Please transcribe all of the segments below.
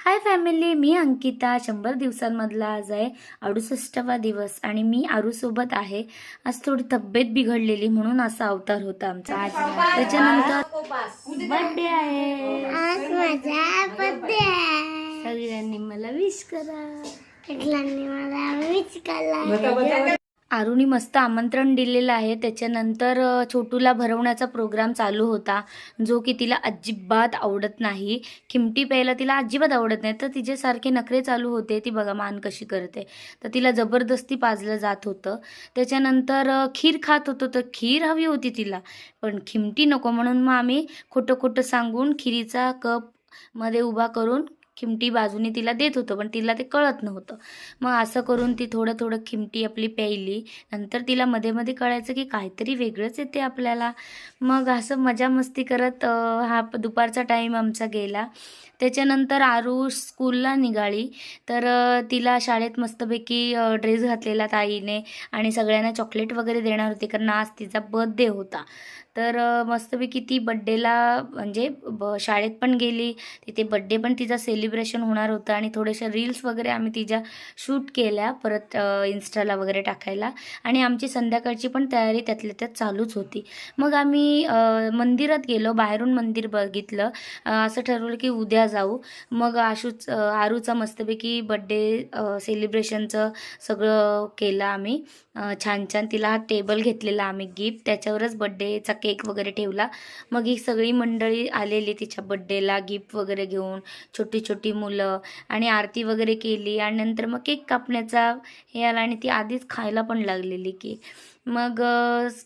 Hi family, मी अंकिता. 100 दिवसांमधला आज आहे 68वा दिवस आणि मी आरूसोबत आहे. आज थोडी तब्येत बिघडलेली म्हणून असा अवतार होता आमचा आज. त्याच्यानंतर बर्थडे आहे. आज माझा बर्थडे आहे. सगळ्यांनी मला विश करा. सगळ्यांनी मला विश करा. आरूनी मस्त आमंत्रण दिलेलं आहे. त्याच्यानंतर छोटूला भरवण्याचा प्रोग्राम चालू होता, जो की तिला अजिबात आवडत नाही. खिमटी प्यायला तिला अजिबात आवडत नाही, तर तिचे सारखे नखरे चालू होते. ती बघा मान कशी करते, तर तिला जबरदस्ती पाजलं जात होतं. त्याच्यानंतर खीर खात होतो, तर खीर हवी होती तिला, पण खिमटी नको म्हणून मग आम्ही खोटं खोटं सांगून खिरीचा कप मध्ये उभा करून खिमटी बाजूने तिला देत होतो, पण तिला ते कळत नव्हतं. मग असं करून ती थोडं थोडं खिमटी आपली प्यायली. नंतर तिला मध्ये मध्ये कळायचं की काहीतरी वेगळंच येते आपल्याला. मग असं मजा मस्ती करत हा दुपारचा टाईम आमचा गेला. त्याच्यानंतर आरू स्कूलला निघाली, तर तिला शाळेत मस्तपैकी ड्रेस घातलेला ताईने आणि सगळ्यांना चॉकलेट वगैरे देणार होते, कारण आज तिचा बर्थडे होता. तर मस्तपैकी ती बड्डेला म्हणजे शाळेत पण गेली. तिथे बड्डे पण तिचा सेलिब्रेशन होणार होतं आणि थोडेशा रील्स वगैरे आम्ही तिच्या शूट केल्या परत इन्स्टाला वगैरे टाकायला. आणि आमची संध्याकाळची पण तयारी त्यातल्या त्यात चालूच होती. मग आम्ही मंदिरात गेलो, बाहेरून मंदिर बघितलं. असं ठरवलं की उद्या जाऊ. मग आरूचा मस्तपैकी बड्डे सेलिब्रेशनचं सगळं केलं आम्ही. छान छान तिला हा टेबल घेतलेला आम्ही गिफ्ट, त्याच्यावरच बड्डेचा केक वगैरे ठेवला. मग ही सगळी मंडळी आलेली तिच्या बड्डेला गिफ्ट वगैरे घेऊन, छोटी छोटी मुलं, आणि आरती वगैरे केली. आणि नंतर मग केक कापण्याचा हे आला आणि ती आधीच खायला पण लागलेली की. मग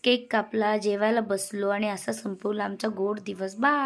केक कापला, जेवायला बसलो आणि असा संपवला आमचा गोड दिवस. बाय.